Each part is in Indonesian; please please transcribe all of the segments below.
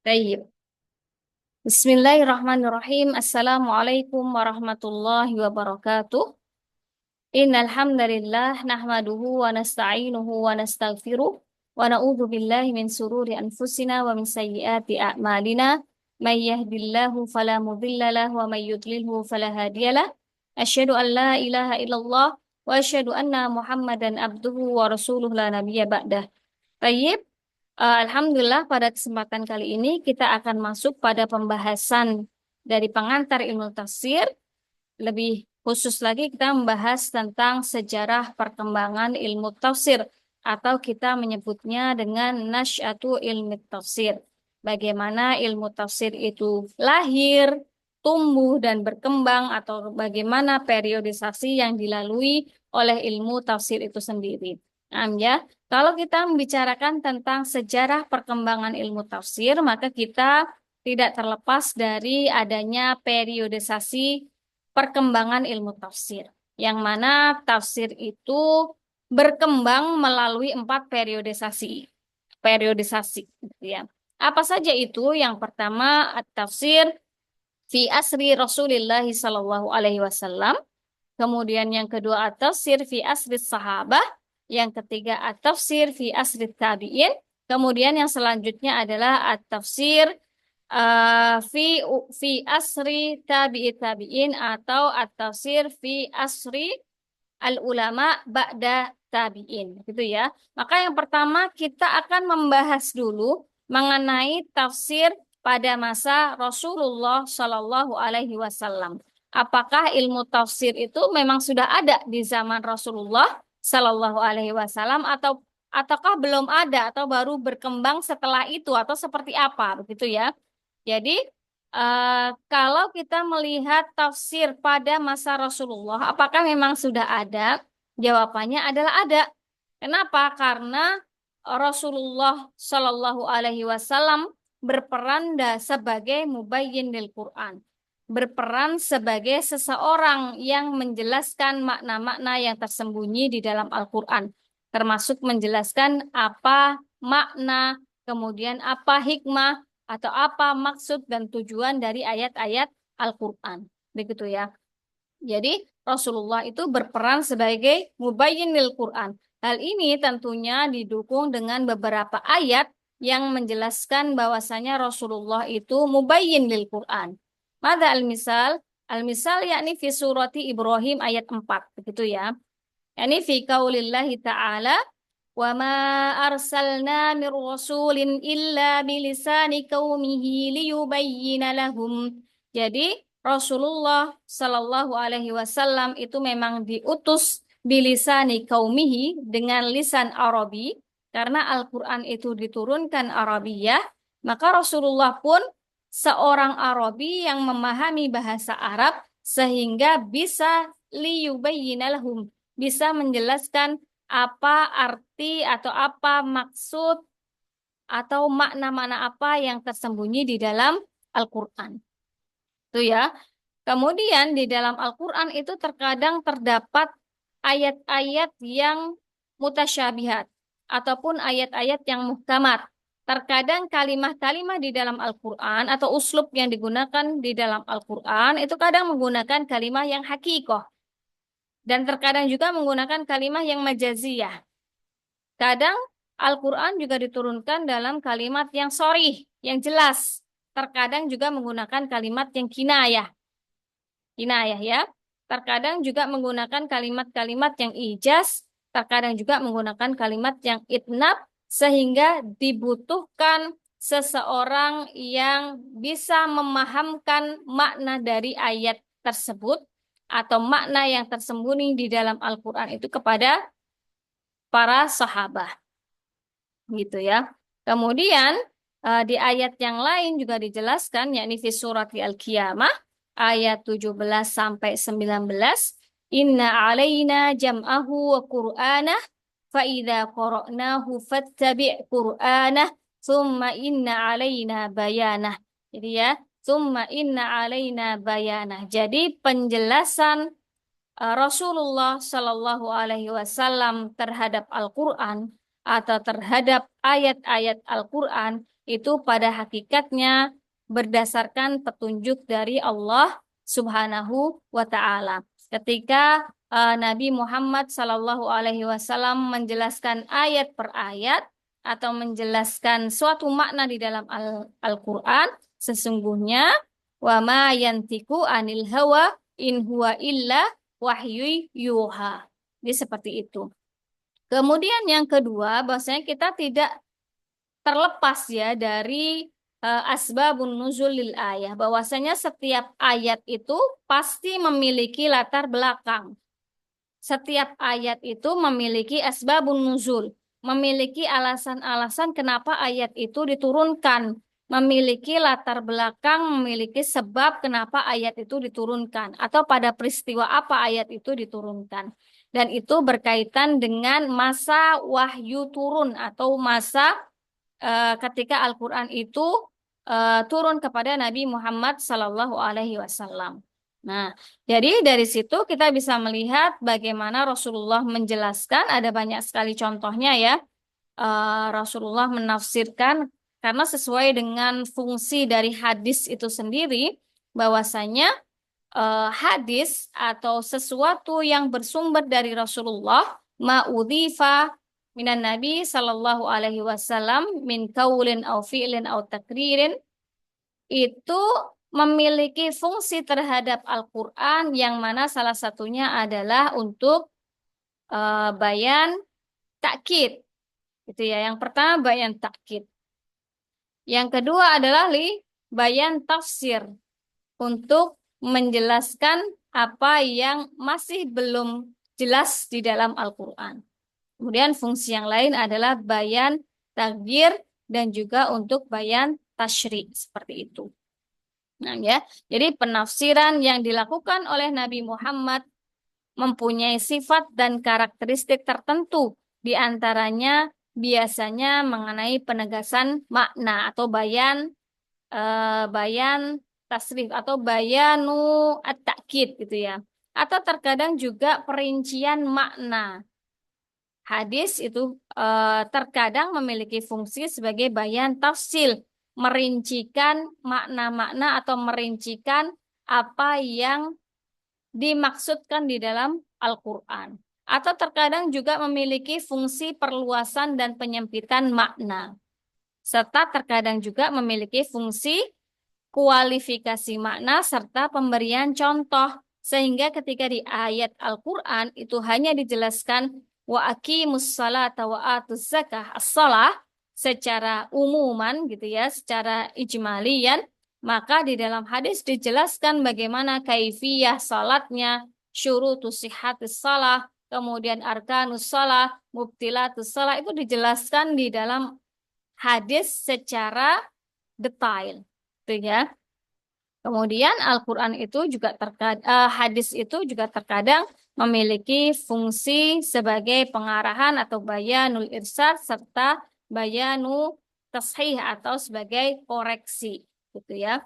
Tayyib. Bismillahirrahmanirrahim. Assalamualaikum warahmatullahi wabarakatuh. Innal hamdalillah nahmaduhu wa nasta'inuhu wa nastaghfiruh wa na'udzu billahi min sururi anfusina wa min sayyiati a'malina. May yahdihillahu fala mudilla lahu wa may yudlilhu fala hadiyalah. Asyhadu an la ilaha illallah wa asyhadu anna Muhammadan abduhu wa rasuluh la nabiyya ba'dah. Tayyib. Alhamdulillah pada kesempatan kali ini kita akan masuk pada pembahasan dari pengantar ilmu tafsir. Lebih khusus lagi kita membahas tentang sejarah perkembangan ilmu tafsir atau kita menyebutnya dengan nasyatu ilmu tafsir. Bagaimana ilmu tafsir itu lahir, tumbuh dan berkembang atau bagaimana periodisasi yang dilalui oleh ilmu tafsir itu sendiri. Ya, kalau kita membicarakan tentang sejarah perkembangan ilmu tafsir, maka kita tidak terlepas dari adanya periodisasi perkembangan ilmu tafsir. Yang mana tafsir itu berkembang melalui 4 periodisasi. Periodisasi, gitu ya. Apa saja itu? Yang pertama, at-tafsir fi asri Rasulillah sallallahu alaihi wasallam. Kemudian yang kedua at-tafsir fi asri sahabah. Yang ketiga at-tafsir fi asri tabi'in. Kemudian yang selanjutnya adalah at-tafsir fi asri tabi'in atau at-tafsir fi asri al-ulama ba'da tabi'in. Gitu ya. Maka yang pertama kita akan membahas dulu mengenai tafsir pada masa Rasulullah Shallallahu Alaihi Wasallam. Apakah ilmu tafsir itu memang sudah ada di zaman Rasulullah Shallallahu Alaihi Wasallam ataukah belum ada atau baru berkembang setelah itu atau seperti apa begitu ya? Jadi kalau kita melihat tafsir pada masa Rasulullah, apakah memang sudah ada? Jawabannya adalah ada. Kenapa? Karena Rasulullah Shallallahu Alaihi Wasallam berperan sebagai mubayyin lil Quran, berperan sebagai seseorang yang menjelaskan makna-makna yang tersembunyi di dalam Al-Quran, termasuk menjelaskan apa makna, kemudian apa hikmah, atau apa maksud dan tujuan dari ayat-ayat Al-Quran. Begitu ya. Jadi Rasulullah itu berperan sebagai mubayyin lil Quran. Hal ini tentunya didukung dengan beberapa ayat yang menjelaskan bahwasanya Rasulullah itu mubayyin lil Quran. Mada al-misal? Al-misal yakni fi surati Ibrahim ayat 4. Begitu ya. Yani fi qaulillahi ta'ala wa ma arsalna mir rasulin illa bilisani qaumihi liyubayyina lahum. Jadi Rasulullah Shallallahu Alaihi Wasallam itu memang diutus bilisani qaumihi dengan lisan Arabi karena Al-Quran itu diturunkan Arabiyah, maka Rasulullah pun seorang Arabi yang memahami bahasa Arab sehingga bisa liyubayyina lahum, bisa menjelaskan apa arti atau apa maksud atau makna-makna apa yang tersembunyi di dalam Al-Quran. Itu ya. Kemudian di dalam Al-Quran itu terkadang terdapat ayat-ayat yang mutasyabihat ataupun ayat-ayat yang muhkamat. Terkadang kalimat-kalimat di dalam Al-Quran atau uslub yang digunakan di dalam Al-Quran itu kadang menggunakan kalimat yang hakikoh. Dan terkadang juga menggunakan kalimat yang majaziyah. Kadang Al-Quran juga diturunkan dalam kalimat yang sharih, yang jelas. Terkadang juga menggunakan kalimat yang kinayah. Kinayah ya. Terkadang juga menggunakan kalimat-kalimat yang ijaz. Terkadang juga menggunakan kalimat yang itnab. Sehingga dibutuhkan seseorang yang bisa memahamkan makna dari ayat tersebut atau makna yang tersembunyi di dalam Al-Quran itu kepada para sahabat. Gitu ya. Kemudian di ayat yang lain juga dijelaskan yakni fi surat Al-Qiyamah ayat 17 sampai 19, inna alaina jam'ahu wa qur'anah fa idza qara'nahu fattabi' qur'anah thumma inna alaina bayanah. Jadi ya, thumma inna alaina bayanah. Jadi penjelasan Rasulullah Shallallahu Alaihi Wasallam terhadap Al-Quran atau terhadap ayat-ayat Al-Quran itu pada hakikatnya berdasarkan petunjuk dari Allah Subhanahu wa Ta'ala. Ketika Nabi Muhammad Sallallahu Alaihi Wasallam menjelaskan ayat per ayat atau menjelaskan suatu makna di dalam Al-Quran, sesungguhnya wa ma yantiku anil hawa in huwa illa wahyu yuha. Jadi seperti itu. Kemudian yang kedua, bahwasanya kita tidak terlepas ya dari asbabun nuzul lil ayah, bahwasanya setiap ayat itu pasti memiliki latar belakang. Setiap ayat itu memiliki asbabun nuzul, memiliki alasan-alasan kenapa ayat itu diturunkan, memiliki latar belakang, memiliki sebab kenapa ayat itu diturunkan, atau pada peristiwa apa ayat itu diturunkan. Dan itu berkaitan dengan masa wahyu turun atau masa ketika Al-Quran itu turun kepada Nabi Muhammad Sallallahu Alaihi Wasallam. Nah, jadi dari situ kita bisa melihat bagaimana Rasulullah menjelaskan, ada banyak sekali contohnya ya. Rasulullah menafsirkan karena sesuai dengan fungsi dari hadis itu sendiri, bahwasanya hadis atau sesuatu yang bersumber dari Rasulullah ma'udhifa minan Nabi sallallahu alaihi wasallam min kaulin au fi'lin au takririn itu memiliki fungsi terhadap Al-Qur'an yang mana salah satunya adalah untuk bayan takkid. Itu ya. Yang pertama bayan takkid. Yang kedua adalah bayan tafsir untuk menjelaskan apa yang masih belum jelas di dalam Al-Quran. Kemudian fungsi yang lain adalah bayan takdir dan juga untuk bayan tasyri seperti itu. Nah ya, jadi penafsiran yang dilakukan oleh Nabi Muhammad mempunyai sifat dan karakteristik tertentu, di antaranya biasanya mengenai penegasan makna atau bayan tasrif atau bayanu at-ta'kid gitu ya. Atau terkadang juga perincian makna. Hadis itu terkadang memiliki fungsi sebagai bayan tafsil, merincikan makna-makna atau merincikan apa yang dimaksudkan di dalam Al-Quran. Atau terkadang juga memiliki fungsi perluasan dan penyempitan makna. Serta terkadang juga memiliki fungsi kualifikasi makna serta pemberian contoh. Sehingga ketika di ayat Al-Quran itu hanya dijelaskan wa aqimus salata wa atuz zakah as-salah secara umuman gitu ya, secara ijmalian, maka di dalam hadis dijelaskan bagaimana kaifiyah salatnya, syurutus sihhatis salah, kemudian arkanus salah, mubtilatus salah, itu dijelaskan di dalam hadis secara detail, gitu ya. Kemudian Al-Quran itu juga hadis itu juga terkadang memiliki fungsi sebagai pengarahan atau bayanul irsyad serta bayanu tashih atau sebagai koreksi, gitu ya.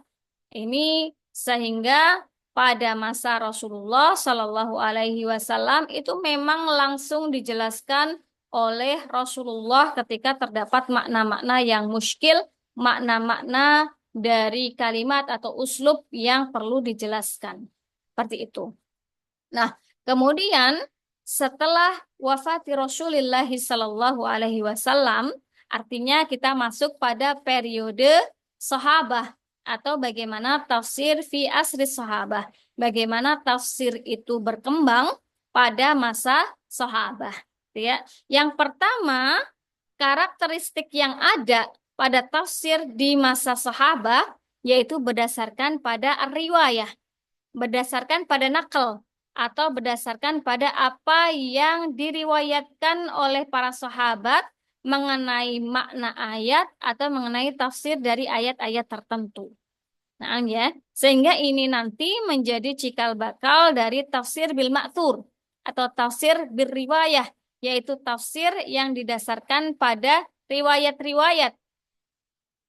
Ini sehingga pada masa Rasulullah Shallallahu Alaihi Wasallam itu memang langsung dijelaskan oleh Rasulullah ketika terdapat makna-makna yang muskil, makna-makna dari kalimat atau uslub yang perlu dijelaskan. Seperti itu. Nah, kemudian setelah wafat Rasulullah Shallallahu Alaihi Wasallam, artinya kita masuk pada periode sahabah atau bagaimana tafsir fi asri sahabah. Bagaimana tafsir itu berkembang pada masa sahabah. Ya. Yang pertama, karakteristik yang ada pada tafsir di masa sahabah yaitu berdasarkan pada riwayah, berdasarkan pada nakal atau berdasarkan pada apa yang diriwayatkan oleh para sahabat mengenai makna ayat atau mengenai tafsir dari ayat-ayat tertentu. Nah, ya, sehingga ini nanti menjadi cikal bakal dari tafsir bil ma'thur atau tafsir bil riwayah, yaitu tafsir yang didasarkan pada riwayat-riwayat.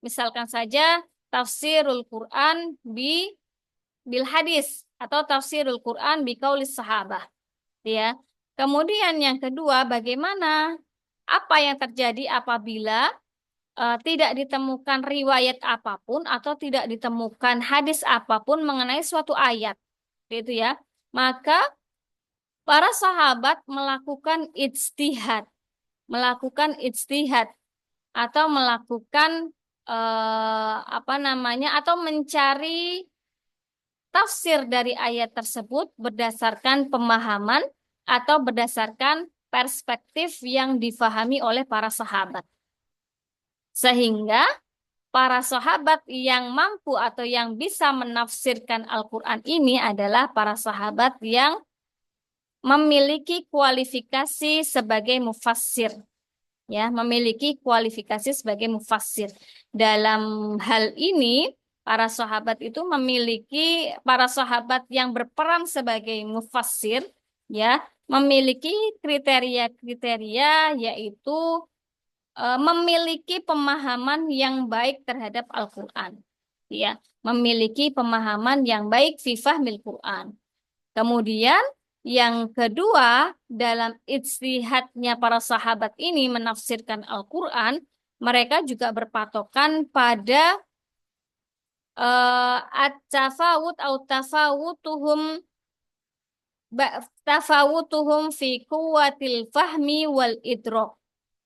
Misalkan saja tafsirul Quran bil hadis atau tafsirul Quran bi qaulis sahabah. Ya. Kemudian yang kedua, bagaimana apa yang terjadi apabila tidak ditemukan riwayat apapun atau tidak ditemukan hadis apapun mengenai suatu ayat, gitu ya. Maka para sahabat melakukan ijtihad atau melakukan apa namanya atau mencari tafsir dari ayat tersebut berdasarkan pemahaman atau berdasarkan perspektif yang difahami oleh para sahabat. Sehingga para sahabat yang mampu atau yang bisa menafsirkan Al-Quran ini adalah para sahabat yang memiliki kualifikasi sebagai mufassir. Ya, memiliki kualifikasi sebagai mufassir. Dalam hal ini, para sahabat yang berperan sebagai mufassir, ya, memiliki kriteria-kriteria yaitu memiliki pemahaman yang baik terhadap Al-Quran. Ya, memiliki pemahaman yang baik fi fahmil Quran. Kemudian yang kedua, dalam ijtihadnya para sahabat ini menafsirkan Al-Quran, mereka juga berpatokan pada at-tafawut atau tafawutuhum fi quwwatil fahmi wal idrok.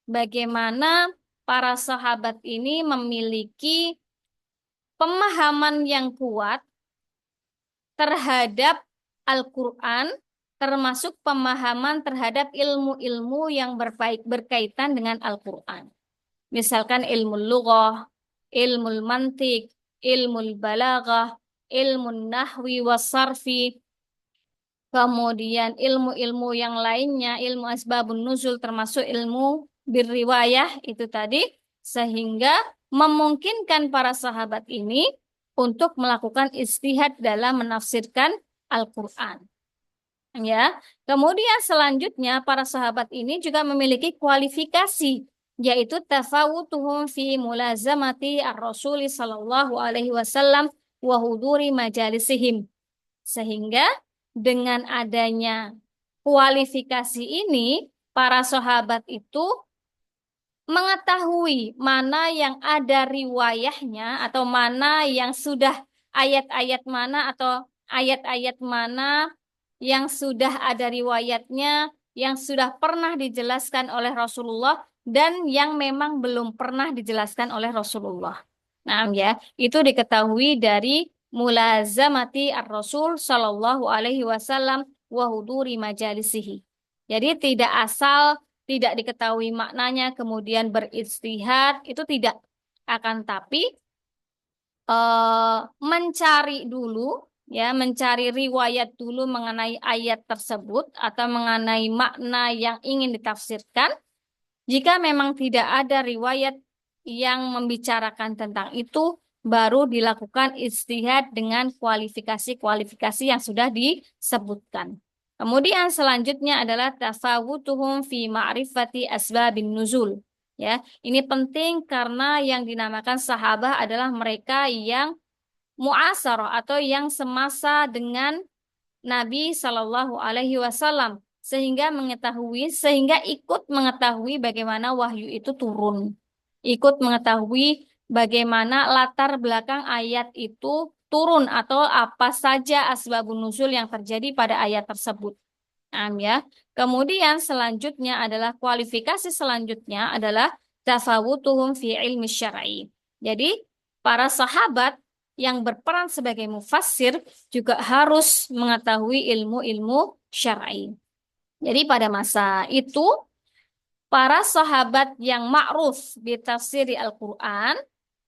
Bagaimana para sahabat ini memiliki pemahaman yang kuat terhadap Al-Quran, termasuk pemahaman terhadap ilmu-ilmu yang berkaitan dengan Al-Quran. Misalkan ilmu lughah, ilmu mantik, ilmu balaghah, ilmu nahwi wasarfi, kemudian ilmu-ilmu yang lainnya, ilmu asbabun nuzul termasuk ilmu birriwayah itu tadi, sehingga memungkinkan para sahabat ini untuk melakukan ijtihad dalam menafsirkan Al-Quran. Ya, kemudian selanjutnya para sahabat ini juga memiliki kualifikasi, yaitu tafawutuhum fi mulazamati ar-Rasul sallallahu alaihi wasallam wa huduri majalisihim. Sehingga dengan adanya kualifikasi ini, para sahabat itu mengetahui mana yang ada riwayahnya atau mana yang sudah ayat-ayat mana atau ayat-ayat mana yang sudah ada riwayatnya, yang sudah pernah dijelaskan oleh Rasulullah dan yang memang belum pernah dijelaskan oleh Rasulullah. Nah, ya, itu diketahui dari mulazamati ar-Rasul sallallahu alaihi wasallam wa huduri majalisihi. Jadi tidak asal tidak diketahui maknanya kemudian berijtihad itu tidak, akan tapi mencari dulu, ya, mencari riwayat dulu mengenai ayat tersebut atau mengenai makna yang ingin ditafsirkan. Jika memang tidak ada riwayat yang membicarakan tentang itu, baru dilakukan ijtihad dengan kualifikasi-kualifikasi yang sudah disebutkan. Kemudian selanjutnya adalah tafawutuhum fi ma'rifati asbabin nuzul. Ya, ini penting karena yang dinamakan sahabah adalah mereka yang muasarah atau yang semasa dengan Nabi Shallallahu Alaihi Wasallam, sehingga ikut mengetahui bagaimana wahyu itu turun, ikut mengetahui bagaimana latar belakang ayat itu turun atau apa saja asbabun nuzul yang terjadi pada ayat tersebut. Ya. Kemudian selanjutnya adalah kualifikasi selanjutnya adalah tafawutuhum fi ilmi syar'i. Jadi para sahabat yang berperan sebagai mufassir juga harus mengetahui ilmu-ilmu syar'i. Jadi pada masa itu para sahabat yang ma'ruf di tafsir Al-Quran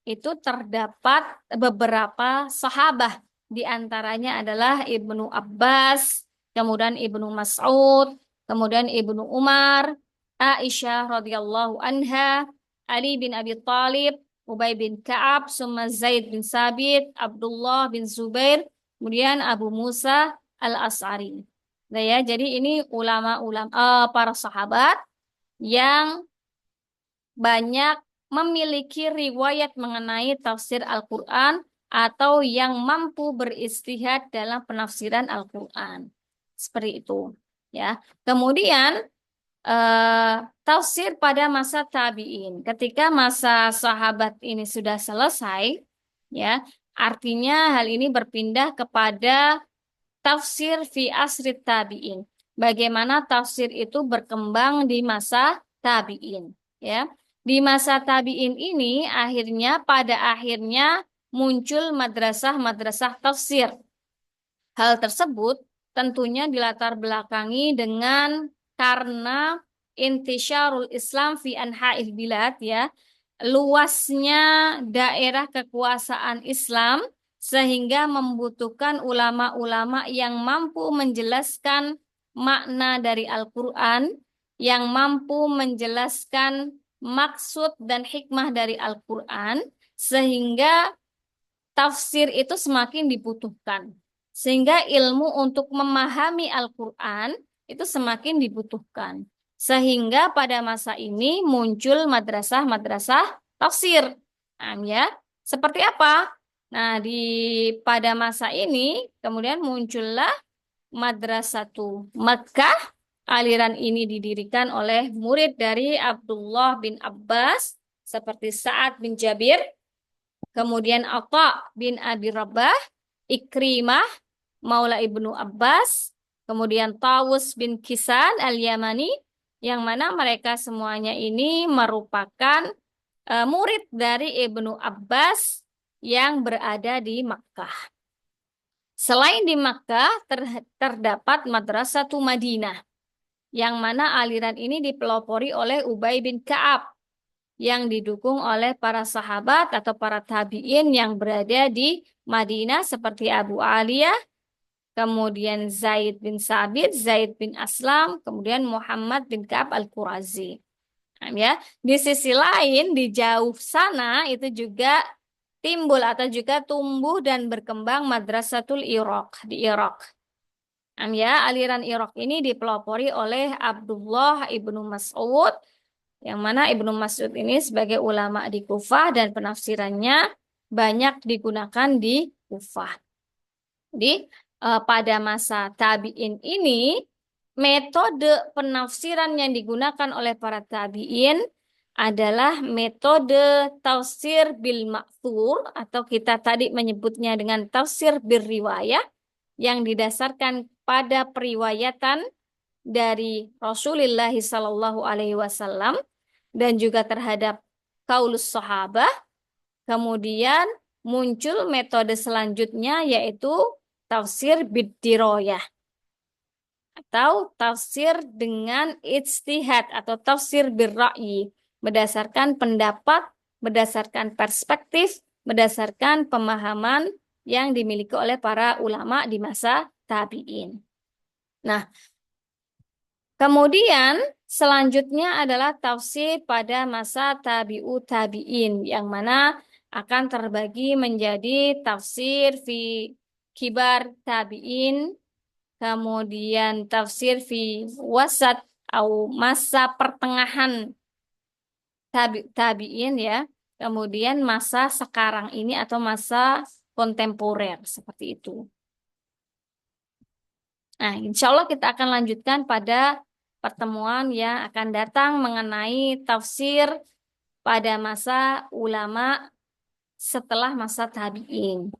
itu terdapat beberapa sahabat, di antaranya adalah Ibnu Abbas, kemudian Ibnu Mas'ud, kemudian Ibnu Umar, Aisyah radhiyallahu anha, Ali bin Abi Thalib, Ubay bin Ka'ab, summa Zaid bin Sabit, Abdullah bin Zubair, kemudian Abu Musa al-As'ari. Nah, ya, jadi ini ulama-ulama para sahabat yang banyak memiliki riwayat mengenai tafsir Al-Quran atau yang mampu beristihad dalam penafsiran Al-Quran. Seperti itu. Ya. Kemudian tafsir pada masa tabi'in. Ketika masa sahabat ini sudah selesai, ya, artinya hal ini berpindah kepada tafsir fi asri tabi'in. Bagaimana tafsir itu berkembang di masa tabi'in, ya. Di masa tabi'in ini pada akhirnya muncul madrasah-madrasah tafsir. Hal tersebut tentunya dilatar belakangi dengan karena intisyarul Islam fi anha'il bilad, ya, luasnya daerah kekuasaan Islam sehingga membutuhkan ulama-ulama yang mampu menjelaskan makna dari Al-Quran, yang mampu menjelaskan maksud dan hikmah dari Al-Quran, sehingga tafsir itu semakin dibutuhkan. Sehingga ilmu untuk memahami Al-Quran itu semakin dibutuhkan. Sehingga pada masa ini muncul madrasah-madrasah tafsir. Nah, ya, seperti apa? Nah, pada masa ini kemudian muncullah Madrasatu Makkah. Aliran ini didirikan oleh murid dari Abdullah bin Abbas seperti Sa'ad bin Jabir, kemudian Atha bin Abi Rabah, Ikrimah, Maula Ibnu Abbas, kemudian Tawus bin Kisan Al-Yamani, yang mana mereka semuanya ini merupakan murid dari Ibnu Abbas yang berada di Makkah. Selain di Makkah, terdapat Madrasatu Madinah, yang mana aliran ini dipelopori oleh Ubay bin Ka'ab, yang didukung oleh para sahabat atau para tabi'in yang berada di Madinah seperti Abu Aliyah, kemudian Zaid bin Sabit, Zaid bin Aslam, kemudian Muhammad bin Ka'ab Al-Qurazi. Nah, ya, di sisi lain di jauh sana itu juga timbul atau juga tumbuh dan berkembang Madrasatul Iraq di Irak. Nah, ya, aliran Irak ini dipelopori oleh Abdullah ibnu Mas'ud, yang mana Ibnu Mas'ud ini sebagai ulama di Kufah dan penafsirannya banyak digunakan di Kufah. Jadi pada masa tabi'in ini metode penafsiran yang digunakan oleh para tabi'in adalah metode tafsir bil ma'thur, atau kita tadi menyebutnya dengan tafsir bil riwayah, yang didasarkan pada periwayatan dari Rasulullah Sallallahu Alaihi Wasallam dan juga terhadap kaulus sahabah. Kemudian muncul metode selanjutnya yaitu tafsir bid-diroyah atau tafsir dengan ijtihad atau tafsir bir-ra'yi, berdasarkan pendapat, berdasarkan perspektif, berdasarkan pemahaman yang dimiliki oleh para ulama di masa tabi'in. Nah, kemudian selanjutnya adalah tafsir pada masa tabi'u tabi'in, yang mana akan terbagi menjadi tafsir fi kibar tabi'in, kemudian tafsir fi wasat atau masa pertengahan tabi'in, ya, kemudian masa sekarang ini atau masa kontemporer seperti itu. Nah, insya Allah kita akan lanjutkan pada pertemuan yang akan datang mengenai tafsir pada masa ulama setelah masa tabi'in.